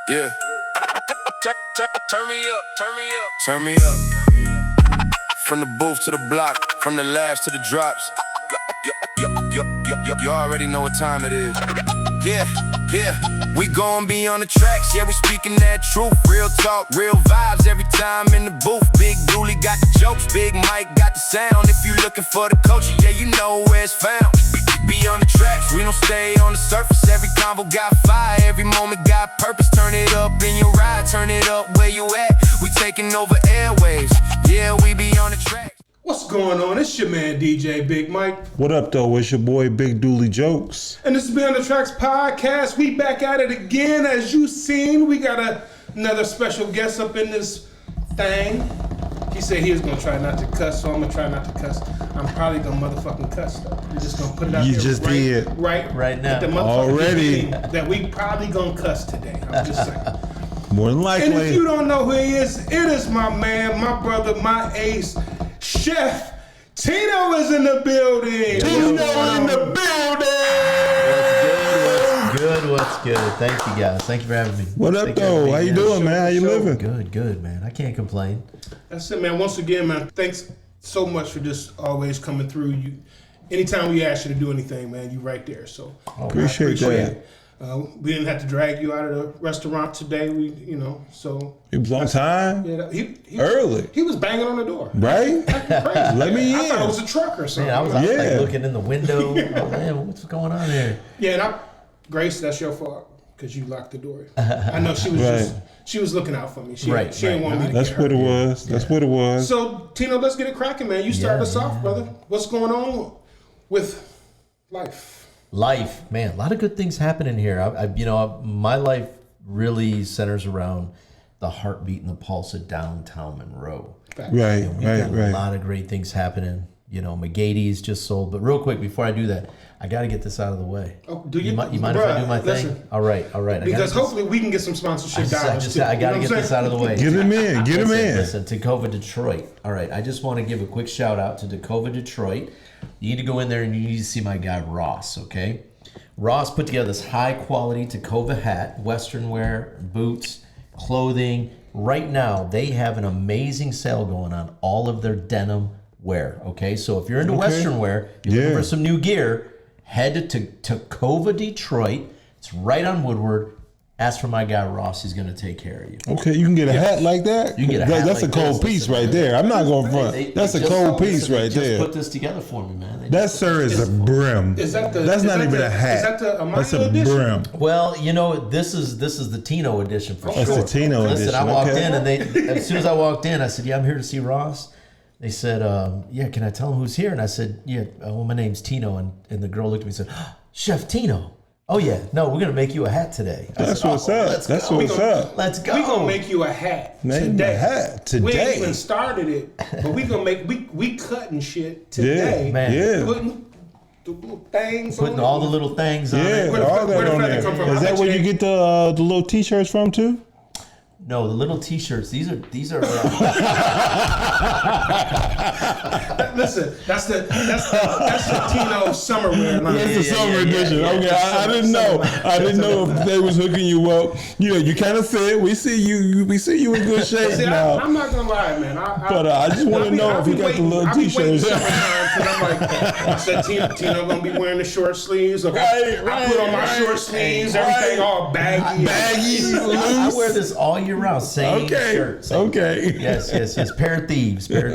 Yeah. Turn me up, turn me up, turn me up. From the booth to the block, from the laughs to the drops. You already know what time it is. Yeah. We gon' be on the tracks, yeah, we speaking that truth. Real talk, real vibes every time in the booth. Big Dooley got the jokes, Big Mike got the sound. If you looking for the culture, yeah, you know where it's found. Be on the tracks, we don't stay on the surface. Every convo got fire, every moment got purpose. Turn it up in your ride, turn it up where you at. We taking over airwaves, yeah, we be on the track. What's going on? It's your man DJ Big Mike. What up though? It's your boy Big Dooley Jokes. And this is Beyond the Tracks podcast. We back at it again. As you seen, we got another special guest up in this thing. He said he was gonna try not to cuss, so I'm gonna try not to cuss. I'm probably gonna motherfucking cuss though. We're just gonna put it out You there just did. right now. at the motherfucking Already. beginning that we probably gonna cuss today. I'm just saying. More than likely. And if you don't know who he is, it is my man, my brother, my ace, Chef Tino is in the building. Tino in the building. What's good? Thank you guys. Thank you for having me. What up though? How you doing, man? How you living? Good, man. I can't complain. That's it, man. Once again, man, thanks so much for just always coming through. You, anytime we ask you to do anything, man, you right there. So Appreciate that. it. We didn't have to drag you out of the restaurant today. So It was on time. yeah, he Early. He was banging on the door. Right? Acting crazy. Let me I in. thought it was a truck or something. Man, I was like Yeah. looking in the window. Oh man, what's going on here? Yeah, and Grace, that's your fault because you locked the door. I know she was she was looking out for me. She didn't want me to That's get what hurt. it was. That's what it was. So Tino, let's get it cracking, man. You start us off, brother. What's going on with life? Life, man. A lot of good things happening here. My life really centers around the heartbeat and the pulse of downtown Monroe. Right. We've got a lot of great things happening. McGady's just sold. But real quick, before I do that, I got to get this out of the way. Oh, do you? You mind if I do my thing? All right. Because hopefully we can get some sponsorship dollars. I got to get this out of the way. Get him in. Get him in. Listen, Tacova, Detroit. All right, I just want to give a quick shout out to Tacova, Detroit. You need to go in there and you need to see my guy Ross, okay? Ross put together this high quality Tacova hat, Western wear, boots, clothing. Right now, they have an amazing sale going on, all of their denim wear, okay? So if you're into Western wear, you're looking for some new gear, head to Tacova, Detroit. It's right on Woodward. Ask for my guy Ross. He's going to take care of you. Okay, you can get a hat like that? You can get a hat That's like a cold this. piece Listen, right there. I'm not going front. That's a cold piece right They there. just put this together for me, man. That, sir, is a brim. Is that the? That's is not that even the, a hat. Is that the Amaya That's a edition? brim. Well, this is the Tino edition for That's sure. the Tino Listen, edition. I walked Okay. in and as soon as I walked in, I said, "Yeah, I'm here to see Ross." They said, "Yeah, can I tell him who's here?" And I said, "Yeah, well, my name's Tino." And the girl looked at me and said, "Chef Tino." Oh yeah, no, we're gonna make you a hat today. That's what's up. That's what's up. Let's go. We gonna make you a hat Name today. a hat today. We ain't even started it, but we gonna make we cutting shit today. man. Yeah. Putting the little things Putting on all it. the little things on Yeah, it. Where the all that feather on there. come from? Is I that bet where you you get the little T-shirts from too? No, the little T-shirts. These are. Listen, that's the Tino summer wear line. That's the summer edition. yeah. Okay, I didn't know. I didn't know if they was hooking you up. You kind of said we see you. We see you in good shape See, now. I'm not gonna lie, man. But I just want to know if you got the little T-shirts. I said Tino gonna be wearing the short sleeves. Okay. I put on my short sleeves, everything all baggy. Baggy, I loose. wear this all year round. Same shirt. Same Okay. Yes. Pair of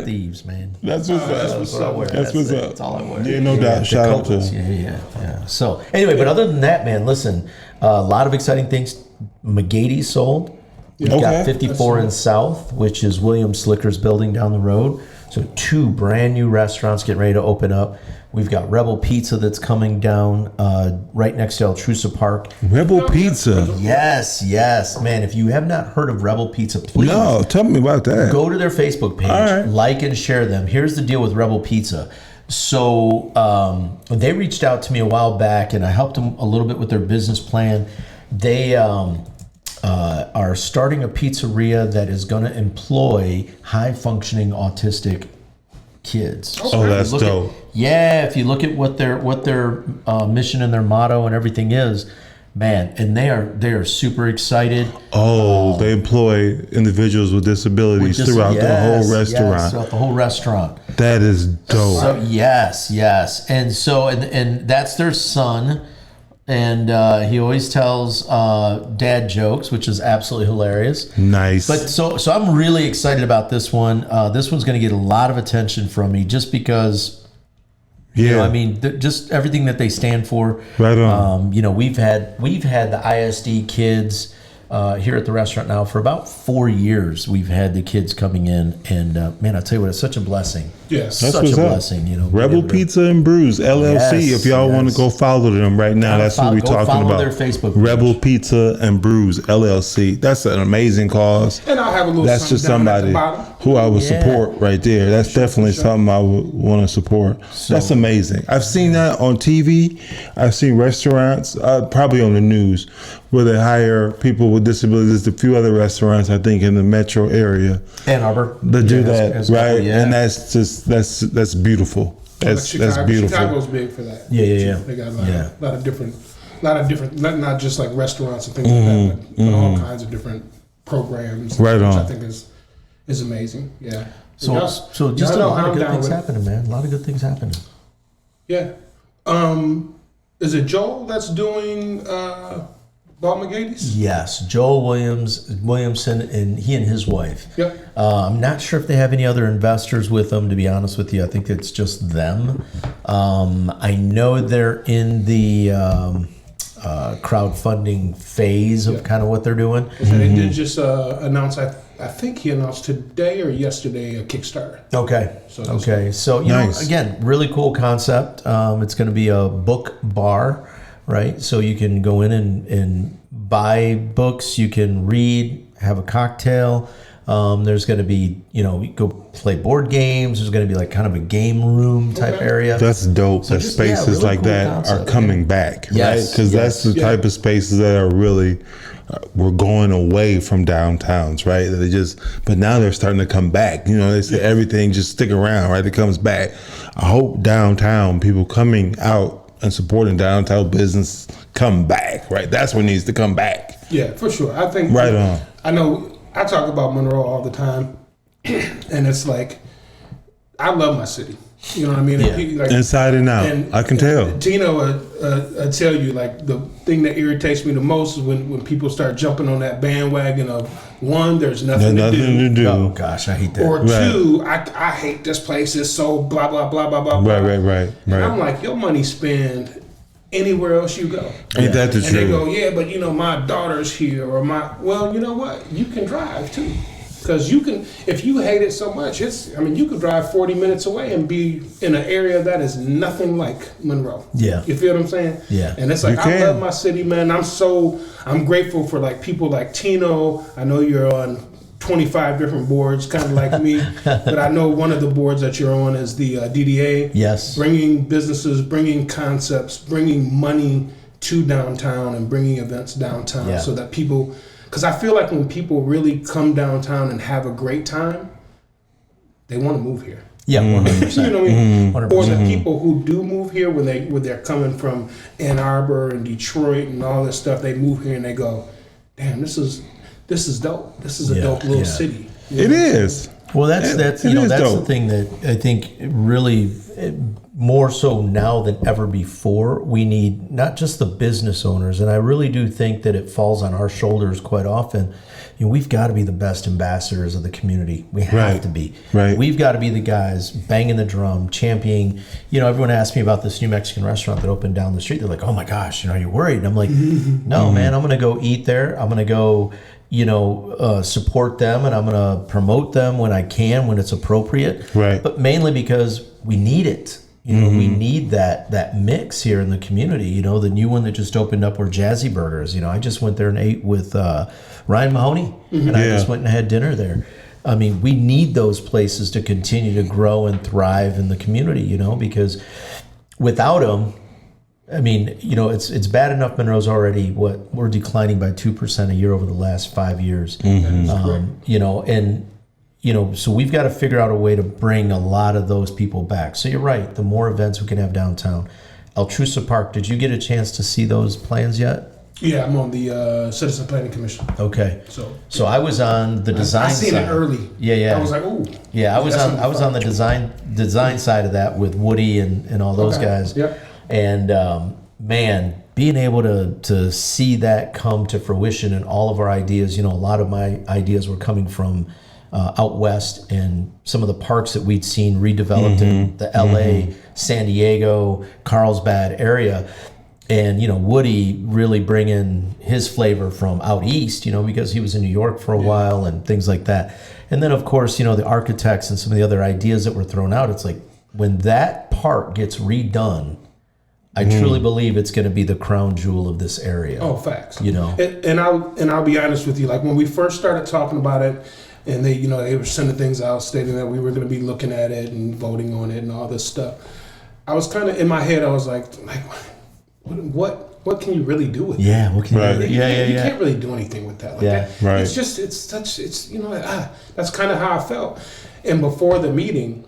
thieves, man. That's what's that's up. what's what I wear. That's what's it. up. That's all I wear. Yeah, no doubt. Shout out to him. Yeah. So anyway, but other than that, man, listen, a lot of exciting things. McGady sold. We've got 54 in South, which is William Slicker's building down the road. So 2 brand new restaurants getting ready to open up. We've got Rebel Pizza that's coming down right next to Altrusa Park. Rebel Pizza. Yes, man. If you have not heard of Rebel Pizza, please No, tell me about that. go to their Facebook page, right. like and share them. Here's the deal with Rebel Pizza. So they reached out to me a while back, and I helped them a little bit with their business plan. They are starting a pizzeria that is going to employ high-functioning autistic kids. Oh, that's dope. If you look at what their mission and their motto and everything is, man, and they are super excited. Oh, they employ individuals with disabilities throughout the whole restaurant. Yes, throughout the whole restaurant. That is dope. So, yes, and so and that's their son, and he always tells dad jokes, which is absolutely hilarious. Nice. But so I'm really excited about this one. This one's going to get a lot of attention from me, just because. Yeah, you know, I mean, just everything that they stand for. Right on. You know, we've had the ISD kids here at the restaurant now for about 4 years. We've had the kids coming in, and man, I tell you what, it's such a blessing. Yes, That's such what's a up. blessing. You know, Rebel Pizza and Brews LLC. Yes, if y'all want to go follow them right now, that's what we're talking follow about. their Facebook page. Rebel Pizza and Brews LLC. That's an amazing cause. And I'll have a little. That's just something down at the somebody bottom. who I would Yeah. support right there. That's definitely something I would want to support. That's amazing. I've seen that on TV. I've seen restaurants, probably on the news, where they hire people with disabilities. A few other restaurants, I think, in the metro area. Ann Arbor. They do Yeah, that, has right? couple, yeah. And that's just that's beautiful. That's beautiful. Chicago's big for that. Yeah. They got a Yeah. lot of different, not just like restaurants and things like that, but all kinds of different programs. Right which on. I think is amazing. Yeah. So just a y'all know lot how of I'm good down things with it. happening, man. A lot of good things happening. Yeah. Is it Joel that's doing Bob McGady's? Yes, Joel Williamson, and he and his wife. Yep. I'm not sure if they have any other investors with them, to be honest with you. I think it's just them. I know they're in the crowdfunding phase of kind of what they're doing. And they did just announce, I think he announced today or yesterday, a Kickstarter. Okay. So So Nice. know, again, really cool concept. It's going to be a book bar, right? So you can go in and buy books. You can read, have a cocktail. There's going to be, you go play board games. There's going to be like kind of a game room type area. That's dope. That just, spaces really like cool that concept, are coming back, right? Yes, Because that's the Yeah. type of spaces that are really we're going away from downtowns, right? That they just, but now they're starting to come back. They say everything just stick around, right? It comes back. I hope downtown people coming out and supporting downtown business come back, right? That's what needs to come back. Yeah, for sure. I think. Right on. I know. I talk about Monroe all the time, and it's like I love my city. You know what I mean? Yeah. Like, Inside and out. I can tell. Tino, I tell you, like the thing that irritates me the most is when people start jumping on that bandwagon of one, there's nothing, There's nothing to do. Oh gosh, I hate that. or Right. two, I hate this place. It's so blah blah blah blah blah. blah. Right. And I'm like, your money spent anywhere else you go. Ain't that the And they go, truth? yeah, but my daughter's here, or well, you know what? You can drive too. Because you can, if you hate it so much, you could drive 40 minutes away and be in an area that is nothing like Monroe. Yeah. You feel what I'm saying? Yeah. And it's like, You I can. love my city, man. I'm grateful for like people like Tino. I know you're on 25 different boards, kind of like me, but I know one of the boards that you're on is the DDA. Yes. Bringing businesses, bringing concepts, bringing money to downtown and bringing events downtown Yeah. so that people, because I feel like when people really come downtown and have a great time, they want to move here. Yeah, 100%. You know what I mean? 100%. Or the people who do move here when they're coming from Ann Arbor and Detroit and all this stuff, they move here and they go, damn, this is dope. This is a dope little city. It is. Well, that's It that's is the dope. thing that I think really more so now than ever before, we need not just the business owners, and I really do think that it falls on our shoulders quite often. We've got to be the best ambassadors of the community. We have Right. to be. Right. We've got to be the guys banging the drum, championing. Everyone asked me about this new Mexican restaurant that opened down the street. They're like, "Oh my gosh, are you worried?" And I'm like, "No, man. I'm going to go eat there. I'm going to go." Support them, and I'm going to promote them when I can, when it's appropriate. Right. But mainly because we need it. We need that mix here in the community. The new one that just opened up were Jazzy Burgers. I just went there and ate with Ryan Mahoney, and I Yeah. just went and had dinner there. I mean, we need those places to continue to grow and thrive in the community, because without them, I mean, it's bad enough Monroe's already we're declining by 2% a year over the last 5 years. So we've got to figure out a way to bring a lot of those people back. So you're right. The more events we can have downtown. Altrusa Park, did you get a chance to see those plans yet? Yeah, I'm on the Citizen Planning Commission. Okay. So I was on the design I seen side. it early. Yeah. I was like, ooh. Yeah, I was on the design side of that with Woody and all those guys. Yep. And man, being able to see that come to fruition and all of our ideas, a lot of my ideas were coming from out west, and some of the parks that we'd seen redeveloped in the LA, San Diego, Carlsbad area. And, Woody really bringing his flavor from out east, because he was in New York for a while and things like that. And then, of course, the architects and some of the other ideas that were thrown out, it's like when that park gets redone, I truly believe it's going to be the crown jewel of this area. Oh, facts. And I'll be honest with you. Like when we first started talking about it, and they were sending things out stating that we were going to be looking at it and voting on it and all this stuff. I was kind of in my head. I was like, what can you really do with it? Yeah, what can you Right. do? You can't really do anything with that. Like Yeah. that. Right. That's kind of how I felt. And before the meeting,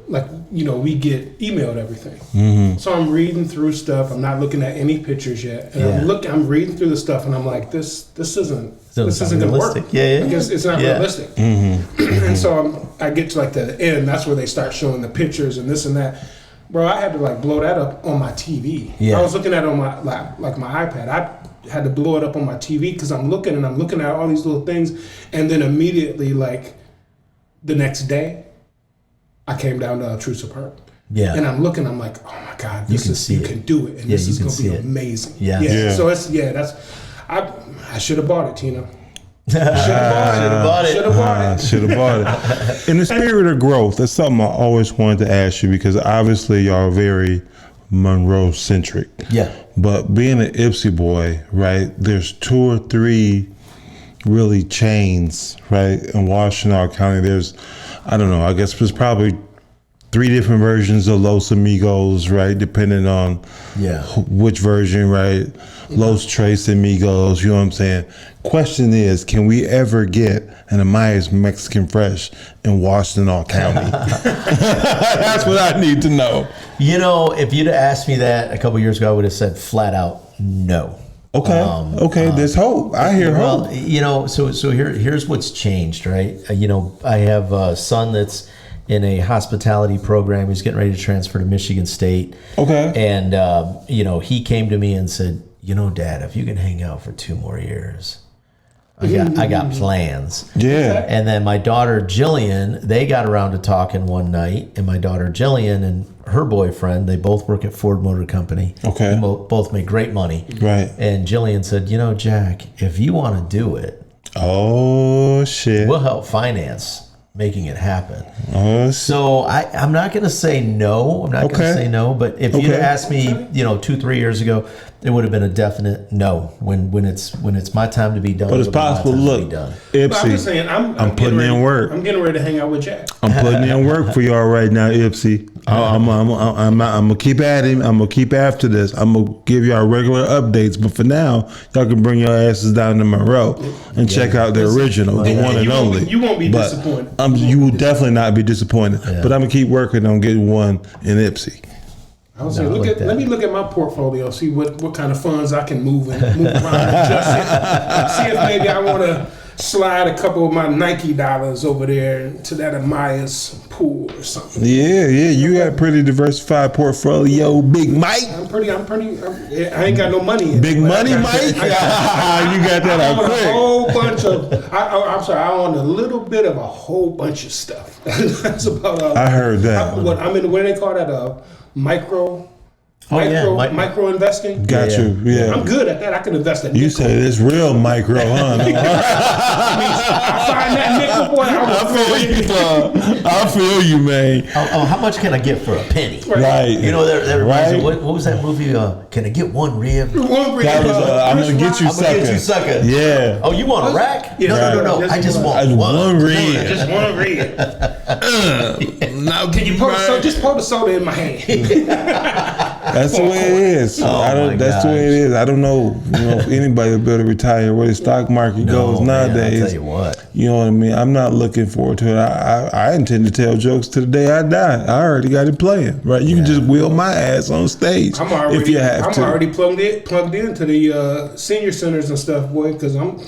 we get emailed everything. So I'm reading through stuff. I'm not looking at any pictures yet. And I'm reading through the stuff, and I'm like, this isn't going to work. Yeah. Because it's not realistic. And so I get to the end. That's where they start showing the pictures and this and that. Bro, I had to blow that up on my TV. Yeah. I was looking at it on my my iPad. I had to blow it up on my TV because I'm looking at all these little things, and then immediately the next day, I came down to True Superb. Yeah. And I'm looking. I'm like, oh my God, you can do it, and this is going to be amazing. Yeah. So I should have bought it, Tina. Should have bought it. In the spirit of growth, that's something I always wanted to ask you, because obviously y'all are very Monroe centric. Yeah. But being an Ypsi boy, right? There's 2 or 3 really chains, right? In Washtenaw County, there's, I don't know, I guess there's probably 3 different versions of Los Amigos, right? Depending on which version, right? Los Tres Amigos, you know what I'm saying? Question is, can we ever get an Amaya's Mexican Fresh in Washtenaw County? That's what I need to know. If you'd have asked me that a couple years ago, I would have said flat out no. Okay, there's hope. I hear hope. So here's what's changed, right? I have a son that's in a hospitality program. He's getting ready to transfer to Michigan State. Okay. And, he came to me and said, Dad, if you can hang out for 2 more years, I got plans. Yeah. And then my daughter Jillian, they got around to talking one night, and my daughter Jillian and her boyfriend, they both work at Ford Motor Company. Okay. They both make great money. Right. And Jillian said, Jack, if you want to do it, oh shit, we'll help finance making it happen. Oh, so I'm not going to say no. I'm not going to say no. But if you'd asked me, 2-3 years ago, it would have been a definite no. When it's my time to be done. But it's possible. Look, Ypsi, I'm just saying, I'm putting in work. I'm getting ready to hang out with Jack. I'm putting in work for y'all right now, Ypsi. I'm gonna keep at him. I'm gonna keep after this. I'm gonna give y'all regular updates. But for now, y'all can bring your asses down to Monroe and check out the original, the one and only. You won't be disappointed. You will definitely not be disappointed. Yeah. But I'm gonna keep working on getting one in Ypsi. I was saying, let me look at my portfolio, see what kind of funds I can move around, adjust it. See if maybe I want to slide a couple of my Nike dollars over there to that Amaya's pool or something. Yeah, you got a pretty diversified portfolio, Big Mike. I ain't got no money in Big money, Mike. You got that out quick. A whole bunch of. I own a little bit of a whole bunch of stuff. That's about all. I heard that. I'm in. What do they call that? Micro investing. Got you. Yeah. I'm good at that. I can invest in. You said it's real micro, huh? I find that nickel, boy. I feel you, man. How much can I get for a penny? Right. There reminds me, what was that movie? Can I get 1 rib? 1 rib. That was I'm gonna get you, sucker. I'm gonna get you, sucker. Yeah. Oh, you want a rack? Yeah. No. I just want one rib. Just 1 rib. Now can you pour just pour the soda in my hand? That's the way it is. That's the way it is. I don't know, if anybody will be able to retire where the stock market goes nowadays. I'll tell you what. You know what I mean? I'm not looking forward to it. I intend to tell jokes to the day I die. I already got it playing, right? You can just wheel my ass on stage if you have to. I'm already plugged into the senior centers and stuff, boy, because I'm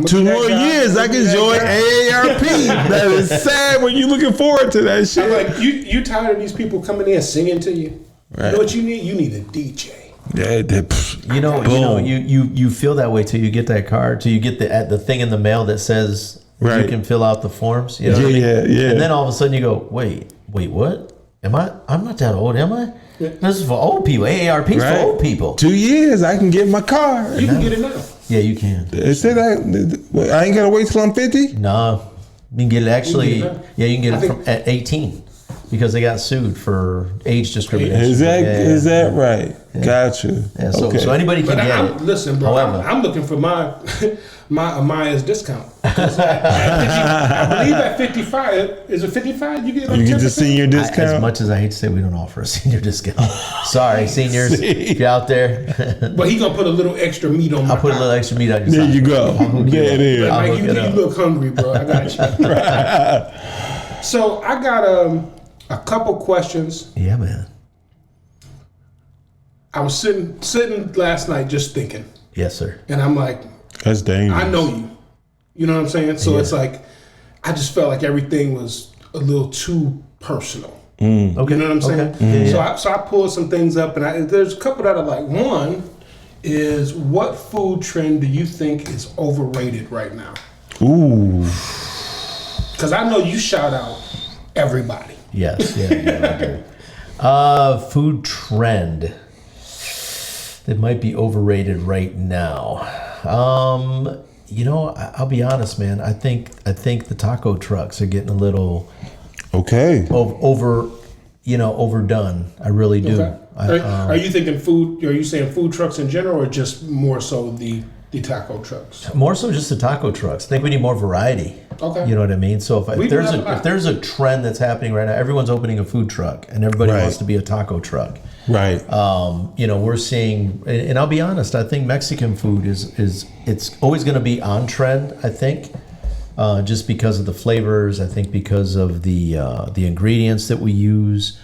2 more years, I can join AARP. That is sad when you're looking forward to that shit. I'm like, you tired of these people coming in singing to you? Right. You know what you need? You need a DJ. Yeah, you feel that way till you get that card, till you get the thing in the mail that says you can fill out the forms. You know what I mean? Yeah. And then all of a sudden you go, wait, what? I'm not that old, am I? Yeah. This is for old people. AARP's for old people. 2 years, I can get my card. You can get it now. Yeah, you can. They say that I ain't gotta wait till I'm 50. No, you can get it actually. You can get it at 18 because they got sued for age discrimination. Is that right? Yeah. Gotcha. Yeah, so anybody can get it. Listen, bro. However, I'm looking for my Amaya's discount. I believe at 55, is it 55? You get the senior discount. As much as I hate to say, we don't offer a senior discount. Sorry, seniors, if you're out there. But he's gonna put a little extra meat on. I'll put a little extra meat on your There side. you go. There it is. Like, you look hungry, bro. I got you. So I got a couple questions. Yeah, man. I was sitting last night just thinking. Yes, sir. And I'm like, that's dangerous. I know you. You know what I'm saying? So it's like, I just felt like everything was a little too personal. Okay. You know what I'm saying? Okay. So I pulled some things up, and there's a couple that are like, one is, what food trend do you think is overrated right now? Ooh. Because I know you shout out everybody. Yes. Yeah, I do. Food trend that might be overrated right now. I'll be honest, man. I think the taco trucks are getting a little overdone. I really do. Okay. Are you thinking food? Are you saying food trucks in general, or just more so the taco trucks? More so just the taco trucks. I think we need more variety. Okay. You know what I mean? So if there's a trend that's happening right now, everyone's opening a food truck and everybody wants to be a taco truck. Right. We're seeing, and I'll be honest, I think Mexican food is it's always going to be on trend, I think. Just because of the flavors, I think because of the ingredients that we use.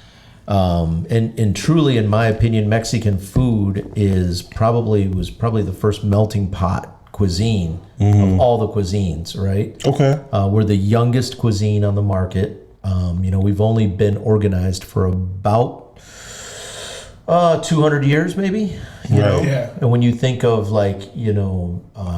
And truly, in my opinion, Mexican food was probably the first melting pot cuisine of all the cuisines, right? Okay. We're the youngest cuisine on the market. We've only been organized for about 200 years, maybe. You know? Yeah. And when you think of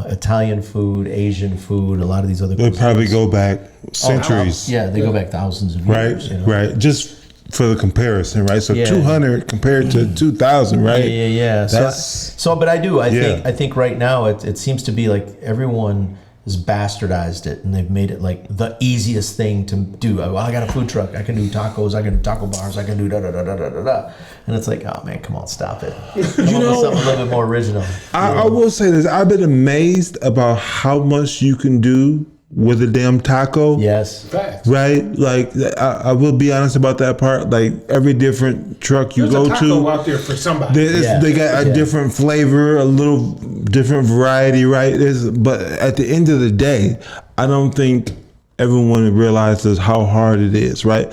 Italian food, Asian food, a lot of these other they cuisines, probably go back centuries. they go back thousands of years. Right. Just for the comparison, right? So 200 compared to 2,000, right? Yeah. But I think right now it seems to be like everyone has bastardized it and they've made it like the easiest thing to do. Well, I got a food truck. I can do tacos. I can do taco bars. I can do da-da-da-da-da-da-da. And it's like, oh man, come on, stop it. Come up with something a little bit more original. I will say this. I've been amazed about how much you can do with a damn taco. Yes. Facts. Right? Like, I will be honest about that part. Like, every different truck you There's go a taco to, out there for somebody. they got a different flavor, a little different variety, right? But at the end of the day, I don't think everyone realizes how hard it is, right?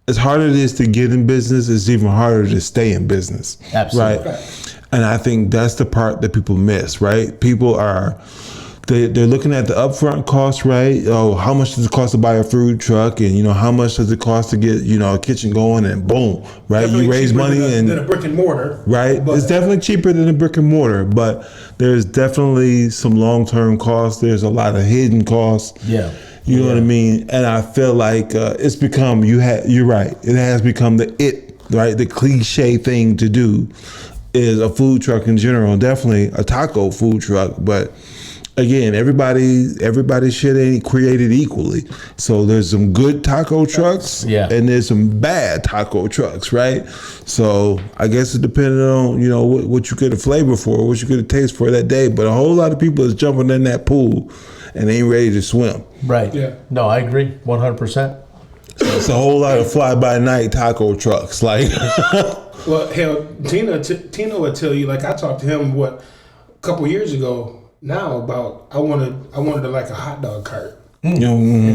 As hard as it is to get in business, it's even harder to stay in business. Absolutely. Right? And I think that's the part that people miss, right? People are... They're looking at the upfront cost, right? Oh, how much does it cost to buy a food truck, and how much does it cost to get a kitchen going, and boom, right? Definitely you raise money than a brick and mortar, right? But it's definitely cheaper than a brick and mortar, but there's definitely some long-term costs. There's a lot of hidden costs. Yeah. You know what I mean? And I feel like it's become you're right. It has become the cliche thing to do is a food truck in general. Definitely a taco food truck, but. Again, everybody shit ain't created equally. So there's some good taco trucks, and there's some bad taco trucks, right? So I guess it depends on what you get a flavor for, what you get a taste for that day. But a whole lot of people is jumping in that pool and ain't ready to swim. Right. Yeah. No, I agree, 100%. So it's a whole lot of fly by night taco trucks, like. Well, hell, Tino would tell you, like I talked to him a couple years ago now about I wanted like a hot dog cart. And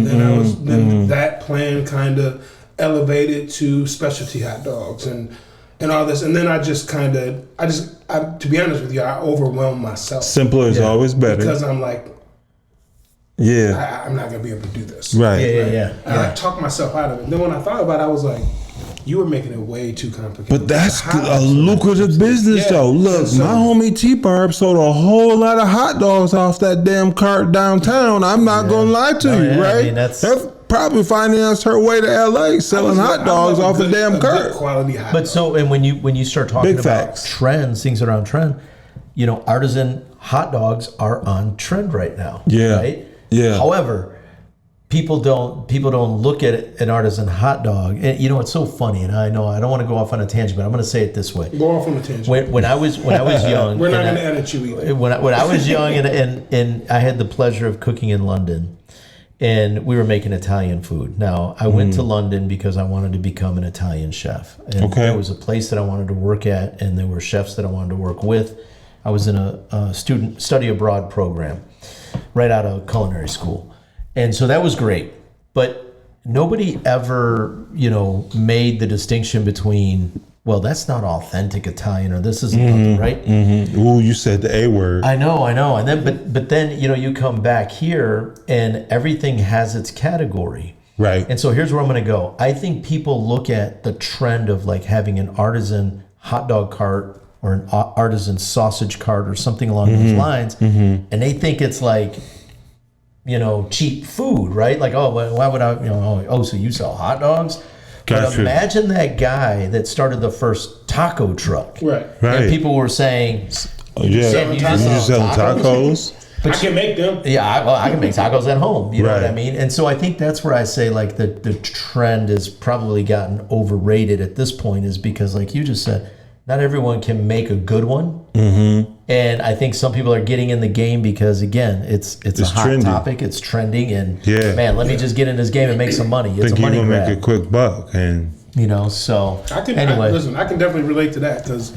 then that plan kind of elevated to specialty hot dogs and all this, and then I to be honest with you, I overwhelmed myself. Simpler is always better because I'm like, yeah, I'm not gonna be able to do this. right. And I talked myself out of it. And then when I thought about it, I was like, you were making it way too complicated. But that's a lucrative business, though. Look, so, my homie T-Barb sold a whole lot of hot dogs off that damn cart downtown. I'm not gonna lie to you, right? I mean, that's probably financed her way to LA selling hot dogs off a damn cart. Quality hot But dog. so, and when you start talking Big about facts. trends, things that are on trend, artisan hot dogs are on trend right now. Yeah. Right. Yeah. However, people don't look at an artisan hot dog. And it's so funny, and I know I don't want to go off on a tangent, but I'm going to say it this way. Go off on a tangent. When I was young, We're not going to edit you either. When I was young and I had the pleasure of cooking in London, and we were making Italian food. Now, I went to London because I wanted to become an Italian chef. And there was a place that I wanted to work at, and there were chefs that I wanted to work with. I was in a student study abroad program right out of culinary school. And so that was great. But nobody ever, made the distinction between, well, that's not authentic Italian, or this isn't right. Ooh, you said the A word. I know. And then, but then, you come back here and everything has its category. Right. And so here's where I'm going to go. I think people look at the trend of like having an artisan hot dog cart or an artisan sausage cart or something along those lines, and they think it's like, cheap food, right? Like, oh, well, why would I, so you sell hot dogs? But Gotcha. imagine that guy that started the first taco truck. Right. And people were saying, Yeah. Sam, you You just selling sell tacos? I can make them. yeah, I can make tacos at home. You know what I Right. mean? And so I think that's where I say like the trend has probably gotten overrated at this point, is because like you just said, not everyone can make a good one. Mm-hmm. And I think some people are getting in the game because, again, it's a hot trendy. topic. It's trending. And, Yeah. man, let me just get in this game and make some money. It's Think a you're money gonna grab. make a quick buck, and So Anyway, anyway. I can definitely relate to that because,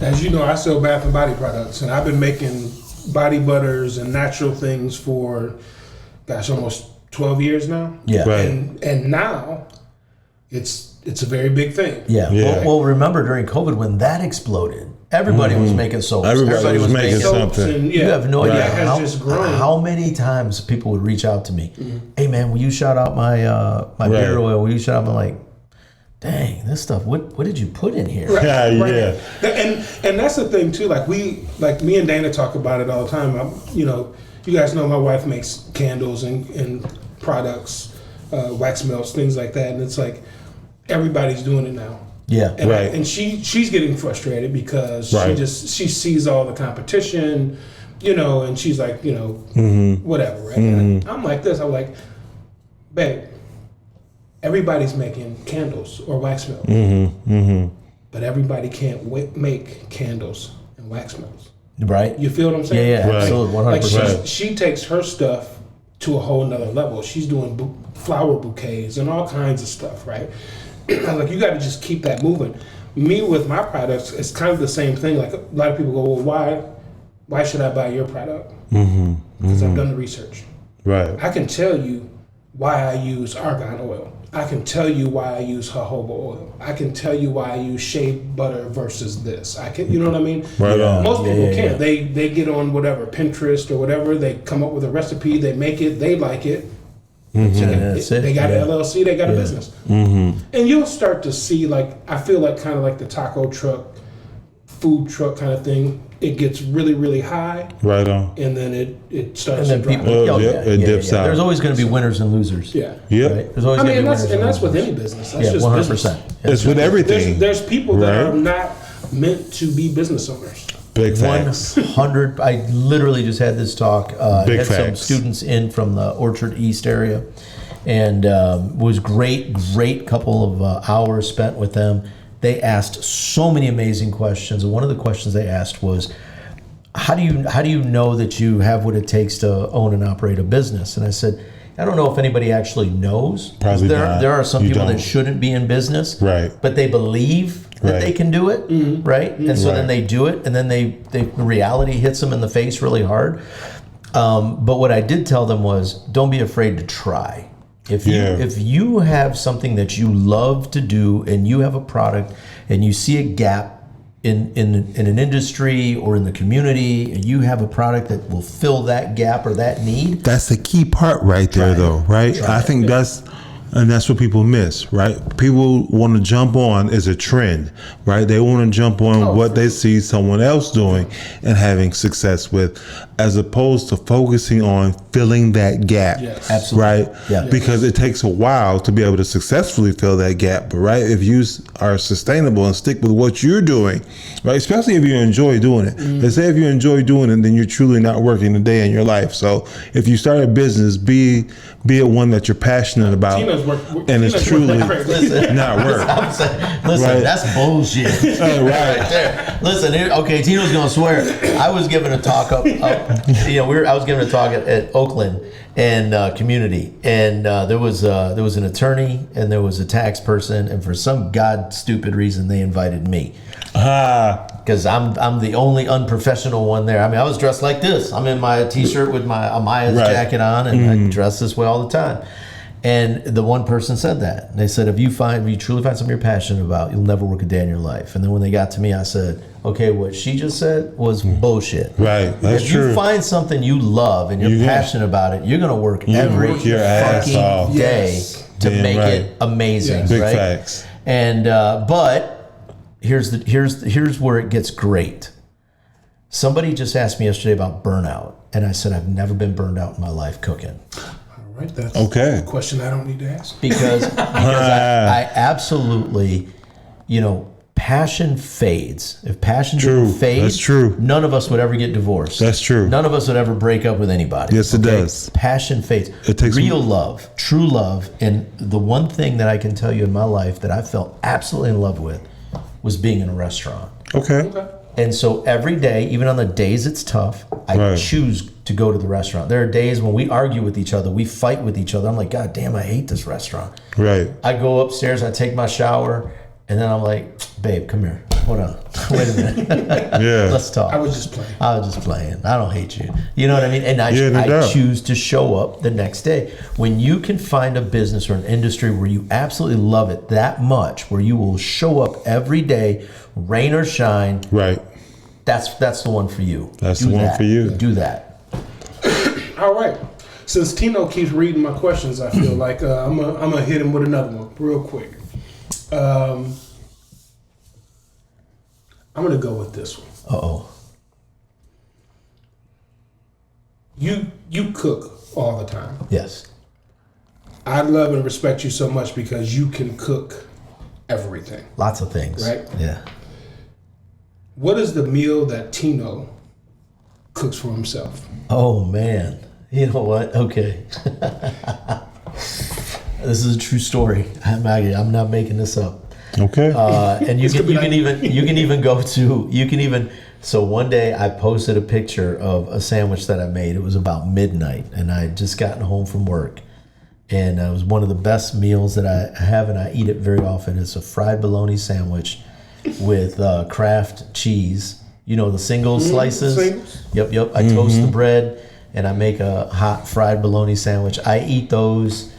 as you know, I sell bath and body products, and I've been making body butters and natural things for, almost 12 years now. Yeah. Right. And now, it's a very big thing. Yeah. Yeah. Well, remember during COVID when that exploded, everybody was making soaps. Everybody was making Soaps something. and, You have no idea That has just grown. how many times people would reach out to me. Hey man, will you shout out my beard oil? Will you shout out? I'm like, dang, this stuff. What did you put in here? Yeah, yeah. And that's the thing too. Like me and Dana talk about it all the time. You guys know my wife makes candles and products, wax melts, things like that. And it's like everybody's doing it now. Yeah. And, Right. and she's getting frustrated because Right. she sees all the competition, and she's like, whatever, right? And I'm like this. I'm like, babe, everybody's making candles or wax melts, but everybody can't make candles and wax melts. Right? You feel what I'm saying? Yeah, Right. absolutely, 100%. Like she takes her stuff to a whole nother level. She's doing flower bouquets and all kinds of stuff, right? I was like, you got to just keep that moving. Me with my products, it's kind of the same thing. Like a lot of people go, well, why should I buy your product? Because I've done the research. Right. I can tell you why I use argan oil. I can tell you why I use jojoba oil. I can tell you why I use shea butter versus this. I can, you know what I mean? Right on. Most people yeah. can't. They get on whatever Pinterest or whatever. They come up with a recipe. They make it. They like it. That's it. They got Yeah. an LLC. They got a business. And you'll start to see, like, I feel like kind of like the taco truck, food truck kind of thing. It gets really, really high, Right on. and then it starts And to then drop. people, it dips out. There's always going to be winners and losers. Yeah. Yep. Right? There's always I going mean, to be and winners that's with losers. any business. That's Yeah, just 100%. business. It's with everything. There's people that Right. are not meant to be business owners. Big facts. 100. I literally just had this talk. Big had some facts. students in from the Orchard East area, and was great couple of hours spent with them. They asked so many amazing questions, and one of the questions they asked was, how do you know that you have what it takes to own and operate a business? And I said, I don't know if anybody actually knows. Probably there not. there are some You people that don't. shouldn't be in business, Right. but they believe that they can do it, right? And so then they do it, and then the reality hits them in the face really hard. But what I did tell them was, don't be afraid to try. If you have something that you love to do, and you have a product, and you see a gap in an industry or in the community, and you have a product that will fill that gap or that need. That's the key part right there, though, right? I think that's what people miss, right? People want to jump on as a trend, right? They want to jump on what they see someone else doing and having success with, as opposed to focusing on filling that gap. Yes. Absolutely. Right? Yeah. Because it takes a while to be able to successfully fill that gap. But right, if you are sustainable and stick with what you're doing, right? Especially if you enjoy doing it. Let's say if you enjoy doing it, then you're truly not working a day in your life. So if you start a business, be it one that you're passionate about, and it's truly not work. Listen, that's bullshit. Right. There. Listen, okay, Tino's gonna swear. I was giving a talk I was giving a talk at Oakland and community, and there was an attorney and there was a tax person, and for some god stupid reason they invited me because I'm the only unprofessional one there. I mean, I was dressed like this. I'm in my t-shirt with my Amaya's jacket on, and I dress this way all the time. And the one person said that. They said, if you truly find something you're passionate about, you'll never work a day in your life. And then when they got to me, I said, okay, what she just said was bullshit. Right, that's if true. If you find something you love and you're passionate about it, you're going to work every your ass fucking off. day to Damn make right. it amazing. Big right? facts. And but here's where it gets great. Somebody just asked me yesterday about burnout, and I said I've never been burned out in my life cooking. Right, that's Okay. a question I don't need to ask. Because I absolutely, passion fades. If passion didn't fade, That's true. none of us would ever get divorced. That's true. None of us would ever break up with anybody. Yes, it does. Passion fades. It takes real love, true love. And the one thing that I can tell you in my life that I felt absolutely in love with was being in a restaurant. Okay. And so every day, even on the days it's tough, I choose to go to the restaurant. There are days when we argue with each other, we fight with each other. I'm like, God damn, I hate this restaurant. Right. I go upstairs, I take my shower, and then I'm like, babe, come here. Hold on. Wait a minute. Yeah. Let's talk. I was just playing. I was just playing. I don't hate you. You know what I mean? And I doubt. choose to show up the next day. When you can find a business or an industry where you absolutely love it that much, where you will show up every day, rain or shine, Right. that's the one for you. That's the one for you. Do that. All right. Since Tino keeps reading my questions, I feel like I'm gonna hit him with another one real quick. I'm gonna go with this one. Uh-oh. You cook all the time. Yes. I love and respect you so much because you can cook everything. Lots of things. Right. Yeah. What is the meal that Tino cooks for himself? Oh, man. You know what? Okay. This is a true story. I'm not making this up. Okay. And you can even go to so one day I posted a picture of a sandwich that I made. It was about midnight, and I had just gotten home from work, and it was one of the best meals that I have, and I eat it very often. It's a fried bologna sandwich with Kraft cheese. The single slices. Singles. Yep. I toast the bread, and I make a hot fried bologna sandwich. I eat those.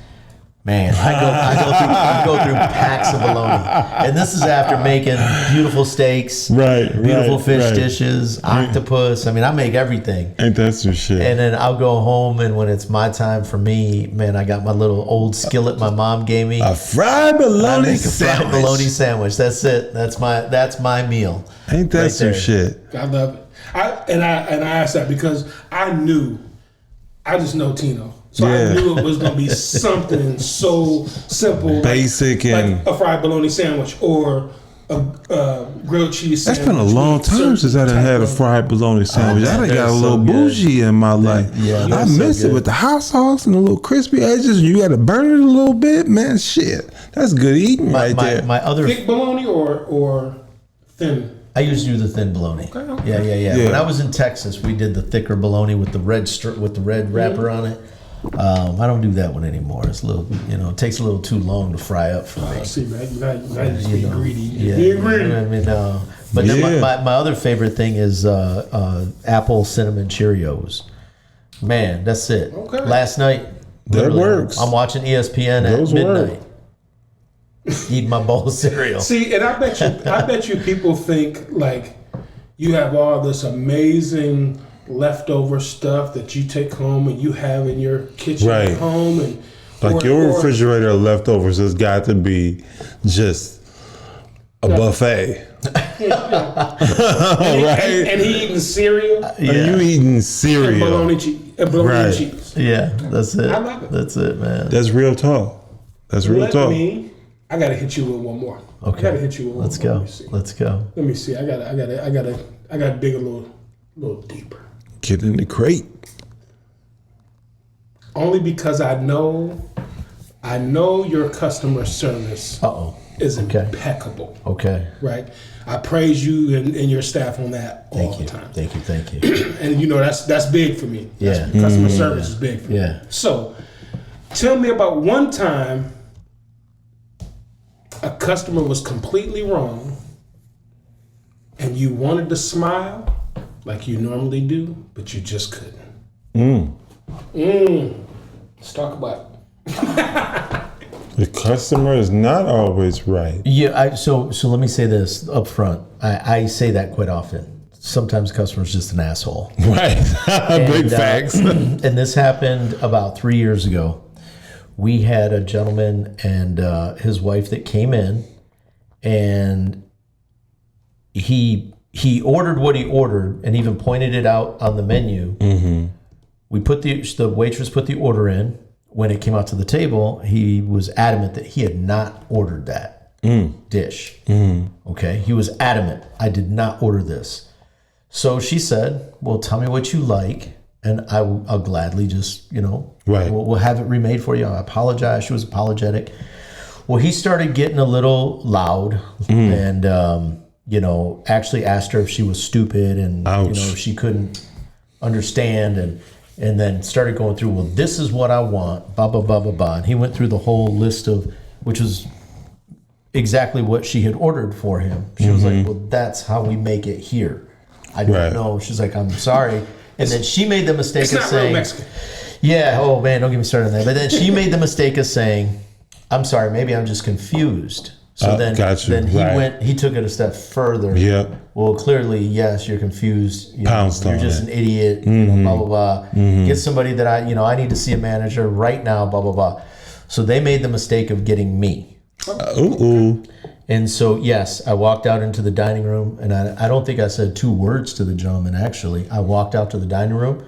Man, I go through packs of bologna, and this is after making beautiful steaks, beautiful fish dishes, octopus. I mean, I make everything. Ain't that some shit? And then I'll go home, and when it's my time for me, man, I got my little old skillet my mom gave me. A fried bologna Fried bologna sandwich. That's it. That's my meal. Ain't that right some there. shit? I love it. I asked that because I just know Tino. So I knew it was going to be something so simple. Basic like a fried bologna sandwich or a grilled cheese sandwich. That's been a long time since I done had a fried bologna sandwich. I done got a little bougie in my life. Yeah, I miss it with the hot sauce and the little crispy edges. You got to burn it a little bit. Man, shit. That's good eating there. My other thick bologna or thin? I used to do the thin bologna. Okay. Yeah. When I was in Texas, we did the thicker bologna with the red wrapper on it. I don't do that one anymore. It's a little, it takes a little too long to fry up for me. See, man, you just be greedy. Yeah, Being greedy. I mean, but then my other favorite thing is apple cinnamon Cheerios. Man, that's it. Okay. Last night, That works. I'm watching ESPN Those at midnight, work. eating my bowl of cereal. See, and I bet you people think like you have all this amazing leftover stuff that you take home and you have in your kitchen Right. at home, and Like your refrigerator leftovers has got to be just a buffet. and he eating cereal Are you eating and cereal? bologna Right. cheese. Yeah, that's it. I love it. That's it, man. That's real talk. That's real talk. I gotta hit you with one more. Okay. I gotta hit you with one Let's more. go. Let's go. Let me see. I gotta dig a little deeper. Get in the crate. Only because I know your customer service Uh-oh. is Okay. impeccable. Okay. Right? I praise you and your staff on that all Thank you. the time. Thank you. Thank you. And that's big for me. Yeah. Customer service is big for me. Yeah. So tell me about one time a customer was completely wrong and you wanted to smile like you normally do, but you just couldn't. Let's talk about it. The customer is not always right. Yeah. So let me say this up front. I say that quite often. Sometimes customer's just an asshole. Right. Big And, facts. And this happened about 3 years ago. We had a gentleman and his wife that came in, and he ordered what he ordered and even pointed it out on the menu. Mm-hmm. We put the waitress put the order in. When it came out to the table, he was adamant that he had not ordered that dish. Okay, he was adamant. I did not order this. So she said, "Well, tell me what you like, and I'll gladly just, Right. we'll have it remade for you." I apologize. She was apologetic. Well, he started getting a little loud, and actually asked her if she was stupid, and Ouch. if she couldn't understand, and then started going through, well, this is what I want, blah, blah, blah, blah, blah. And he went through the whole list of, which was exactly what she had ordered for him. She was like, well, that's how we make it here. I don't Right. know. She's like, I'm sorry. And then she made the mistake It's of not real saying, Mexican. yeah, oh man, don't get me started on that. But then she made the mistake of saying, I'm sorry, maybe I'm just confused. So then gotcha. he took it a step further. Yep. Well, clearly, yes, you're confused. Pounced You're on just it. an idiot. Blah blah blah. Get somebody that I need to see a manager right now. Blah blah blah. So they made the mistake of getting me. Ooh. And so yes, I walked out into the dining room, and I don't think I said 2 words to the gentleman. Actually, I walked out to the dining room.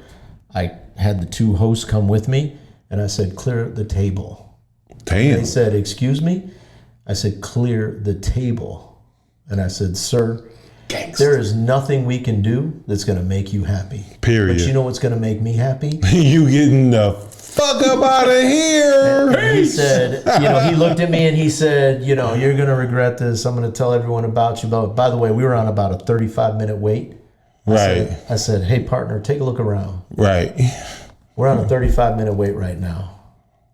I had the 2 hosts come with me, and I said, "Clear the table." Damn. They said, "Excuse me?" I said, "Clear the table." And I said, "Sir, there is nothing we can do that's going to make you happy. Period. But you know what's going to make me happy?" You getting the fuck up out of here. And he said, he looked at me and he said, "You're going to regret this. I'm going to tell everyone about you." But by the way, we were on about a 35-minute wait. Right. I said, "Hey, partner, take a look around. Right. We're on a 35-minute wait right now.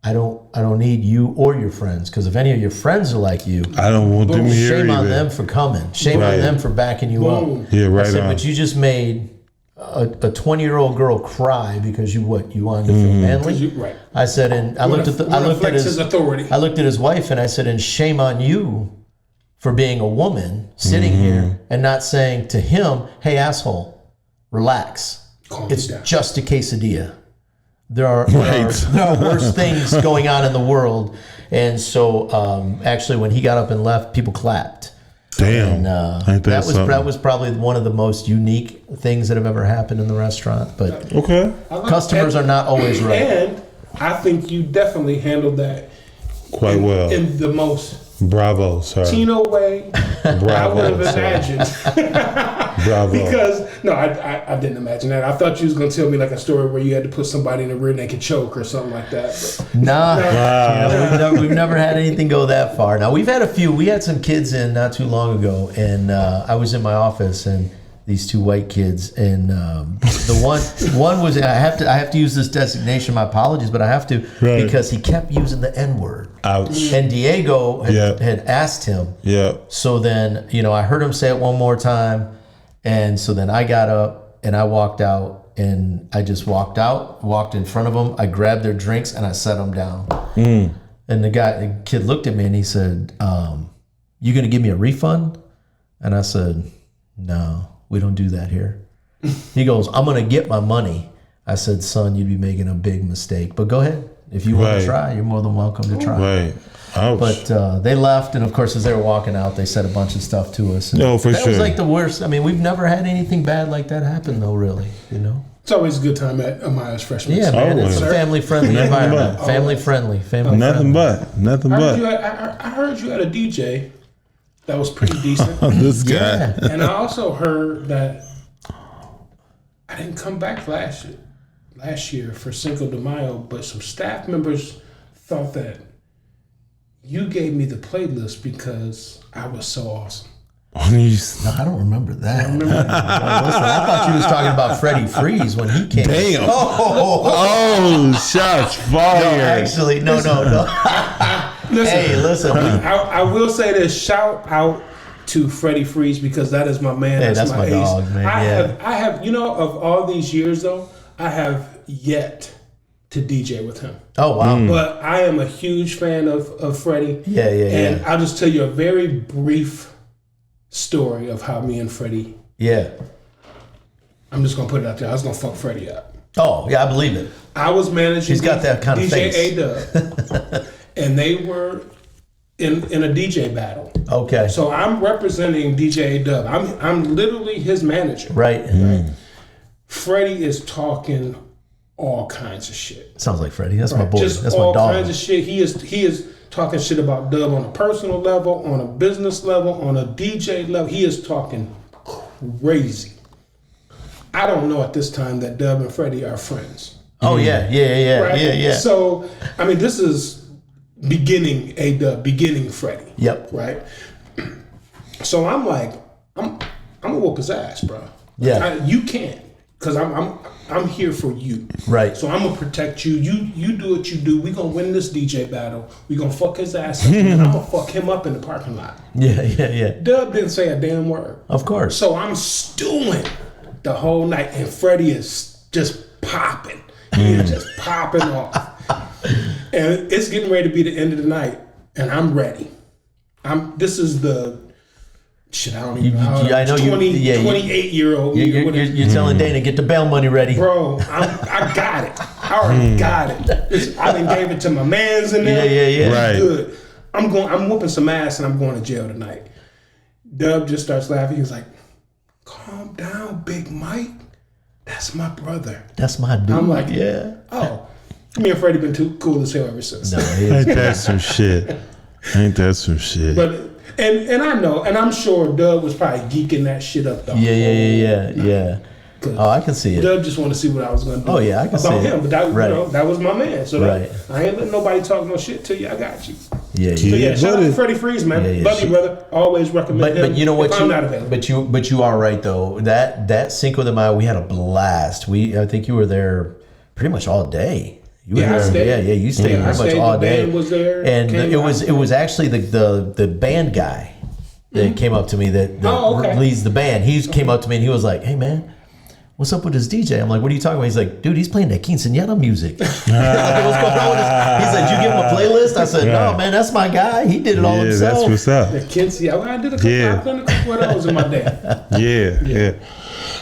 I don't need you or your friends, because if any of your friends are like you, I don't want them here shame on either. them for coming. Shame Right. on them for backing you up." Yeah, right I said, on. "But you just made a 20-year-old girl cry because you wanted to feel manly." Right. I said, and I looked at his authority. I looked at his wife and I said, "And shame on you for being a woman sitting here and not saying to him, 'Hey, asshole, relax. Calm It's down. just a quesadilla.' There are Right. worse things going on in the world." And so, actually, when he got up and left, people clapped. Damn. And Ain't that something? was probably one of the most unique things that have ever happened in the restaurant. But Okay. customers are not always right. And I think you definitely handled that Quite well. in the most Bravo, sir. Tino way I would Bravo, have sir. imagined. Bravo. Because no, I didn't imagine that. I thought you was gonna tell me like a story where you had to put somebody in a rear naked choke or something like that. But Nah, we've never had anything go that far. Now we've had a few. We had some kids in not too long ago, and I was in my office, and these two white kids, and the one was I have to use this designation. My apologies, but I have to because he kept using the N-word. Ouch. And Diego had asked him. Yeah. So then I heard him say it one more time, and so then I got up and I walked out. And I just walked in front of them. I grabbed their drinks and I set them down. And the kid looked at me and he said, "You gonna give me a refund?" And I said, "No, we don't do that here." He goes, "I'm gonna get my money." I said, "Son, you'd be making a big mistake. But go ahead. If you want to try, you're more than welcome to try." Right. Ouch. But they left, and of course, as they were walking out, they said a bunch of stuff to us. And No, for that sure. was like the worst. I mean, we've never had anything bad like that happen, though. Really, It's always a good time at Amaya's freshman. Yeah, man, it's a Always. family-friendly Nothing environment. but. Family-friendly. Nothing but. Nothing I heard, but. I heard you had a DJ that was pretty decent. This guy. Yeah. And I also heard that I didn't come back last year for Cinco de Mayo, but some staff members thought that you gave me the playlist because I was so awesome. No, I don't remember that. Listen, I thought you was talking about Freddie Freeze when he came. Damn. Oh, Shots no, fired. actually, no. Listen, Hey, listen. I will say this: shout out to Freddie Freeze because that is my man. Hey, that's my ace. dog, man. I have, of all these years though, I have yet to DJ with him. Oh, wow. But I am a huge fan of Freddie. Yeah. And I'll just tell you a very brief story of how me and Freddie. Yeah. I'm just gonna put it out there. I was gonna fuck Freddie up. Oh, yeah, I believe it. I was managing. He's got that kind of DJ face. A-Dub, and they were in a DJ battle. Okay. So I'm representing DJ A-Dub. I'm literally his manager. Right. Freddie is talking all kinds of shit. Sounds like Freddie. That's my boy. Just That's my all dog. kinds of shit. He is talking shit about Dub on a personal level, on a business level, on a DJ level. He is talking crazy. I don't know at this time that Dub and Freddie are friends. Oh, yeah. Right? Yeah. So, I mean, this is beginning A-Dub, beginning Freddie. Yep. Right? So I'm like, I'm gonna whoop his ass, bro. Yeah. You can't, because I'm here for you. Right. So I'm gonna protect you. You do what you do. We gonna win this DJ battle. We gonna fuck his ass up, and I'm gonna fuck him up in the parking lot. Yeah. Dub didn't say a damn word. Of course. So I'm stewing the whole night, and Freddie is just popping. He is just popping off. And it's getting ready to be the end of the night, and I'm ready. This is the shit. I don't even know. I know 28-year-old. You're telling Dana, get the bail money ready. Bro, I got it. I already got it. I done gave it to my mans in there. Yeah. Right. Good. I'm whooping some ass, and I'm going to jail tonight. Dub just starts laughing. He's like, "Calm down, Big Mike. That's my brother." That's my dude. I'm like, yeah. "Oh, me and Freddie been too cool as hell ever since." No, Ain't that some shit? Ain't that some shit? But and I know, and I'm sure Dub was probably geeking that shit up though. Yeah. Oh, I can see it. Dub just want to see what I was going to do. Oh, yeah, I can see about it. him, but that, Right. that was my man. So Right. I ain't letting nobody talk no shit to you. I got you. Yeah. So yeah, shout out buddy. to Freddie Freeze, man. Yeah, Love you, brother. Always recommend him. But you know what? if I'm not available. But you are right though. That Cinco de Mayo, we had a blast. I think you were there pretty much all day. You were Yeah, I there. stayed. Yeah. You stayed Yeah, I pretty much stayed. all The day. band was there, and came it was actually the band guy that came up to me that Oh, okay. leads the band. He came up to me and he was like, "Hey man, what's up with this DJ?" I'm like, "What are you talking about?" He's like, "Dude, he's playing that quinceañera music." What's going on with this? He said, "You give him a playlist?" I said, "No, man, that's my guy. He did it all yeah, himself." that's what's up. The Kinsey, I did a couple. Yeah. I've done a couple of those in my day. Yeah.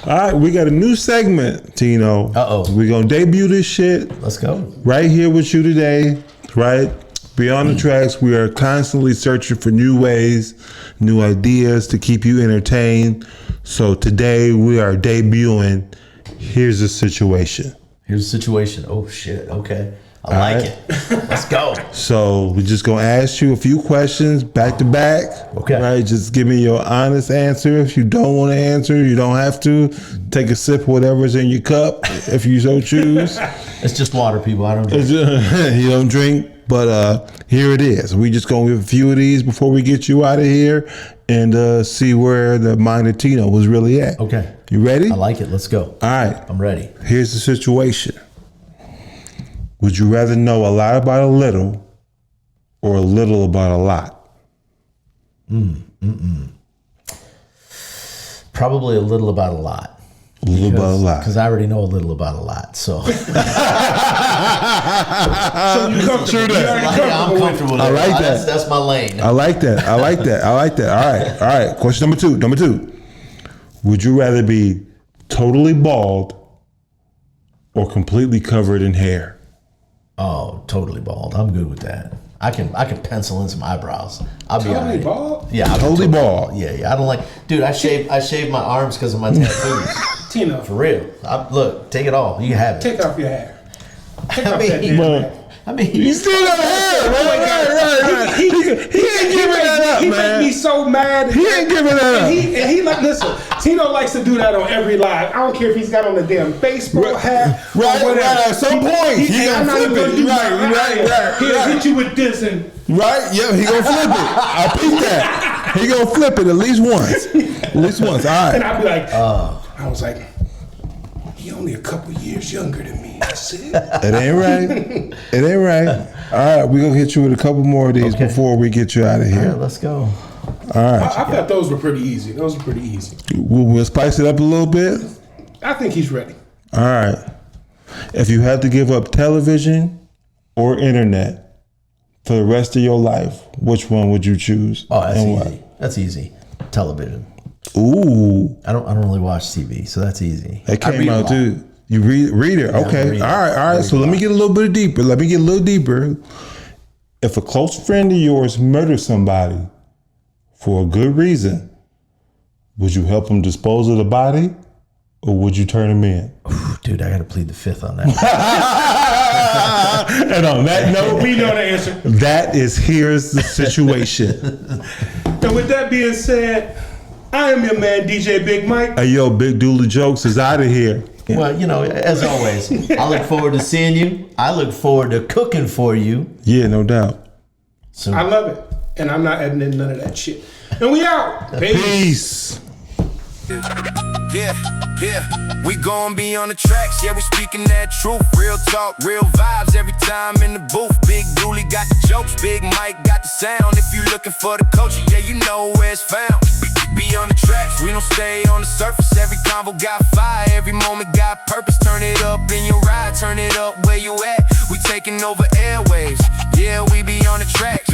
All right, we got a new segment, Tino. Uh-oh. We're going to debut this shit Let's go. right here with you today, right? Beyond the Tracks, we are constantly searching for new ways, new ideas to keep you entertained. So today we are debuting Here's the Situation. Here's the situation. Oh shit. Okay. I like it. Let's go. So we're just gonna ask you a few questions back to back. Okay. Right. Just give me your honest answer. If you don't want to answer, you don't have to. Take a sip of whatever's in your cup if you so choose. It's just water, people. I don't drink. You don't drink, but here it is. We just gonna give a few of these before we get you out of here, and see where the mind of Tino was really at. Okay. You ready? I like it. Let's go. All right. I'm ready. Here's the situation. Would you rather know a lot about a little or a little about a lot? Probably a little about a lot. A little about a lot. Because I already know a little about a lot. So, So you comfortable? You already yeah, I'm comfortable. I like that. That's my lane. I like that. I like that. I like that. All right. All right. Question number two. Number two. Would you rather be totally bald or completely covered in hair? Oh, totally bald. I'm good with that. I can pencil in some eyebrows. I'll be all Totally right. bald? Yeah, I'm Totally bald. Yeah. I don't like, dude. I shave my arms because of my tattoos. Tino, For real. Look, take it all. You can have it. take off your hair. Take off mean, that damn But- hair. I mean, You still got hair. Right. He ain't giving that up, He man. make me so mad. He ain't giving that up. And he like, listen, Tino likes to do that on every live. I don't care if he's got on a damn baseball hat or Right, whatever. right, at some point, he and gonna I'm not flip even it. gonna do Right, nothing. right, He'll right. hit you with this and Right? Yeah, he gonna flip it. I peeped that. He gonna flip it at least once. At least once. All and right. I'd be like, I was like, he only a couple years younger than me. That's it. It ain't right. It ain't right. All right, we're gonna hit you with a couple more of these Okay. before we get you out of all here. right, let's go. All right. I thought those were pretty easy. Those were pretty easy. We'll spice it up a little bit. I think he's ready. All right. If you had to give up television or internet for the rest of your life, which one would you choose? Oh, that's and easy. That's easy. Television. Ooh, I don't really watch TV, so that's easy. that I came read a out lot. too. You read it. Okay. read it. All right. So let me get a little bit deeper. If a close friend of yours murders somebody for a good reason, would you help him dispose of the body or would you turn him in? Dude, I got to plead the fifth on that. And on that note, We know the answer. here's the situation. And with that being said, I am your man, DJ Big Mike. Hey, yo, Big Dooley Jokes is out of here. Well, as always, I look forward to seeing you. I look forward to cooking for you. Yeah, no doubt. So I love it. And I'm not adding in none of that shit. And we out. Peace. Peace. Yeah, we gon' be on the tracks, yeah, we speaking that truth. Real talk, real vibes every time in the booth. Big Dooley got the jokes, Big Mike got the sound. If you looking for the culture, yeah, you know where it's found. Be on the tracks, we don't stay on the surface. Every convo got fire, every moment got purpose. Turn it up in your ride, turn it up where you at. We taking over airwaves, yeah, we be on the tracks.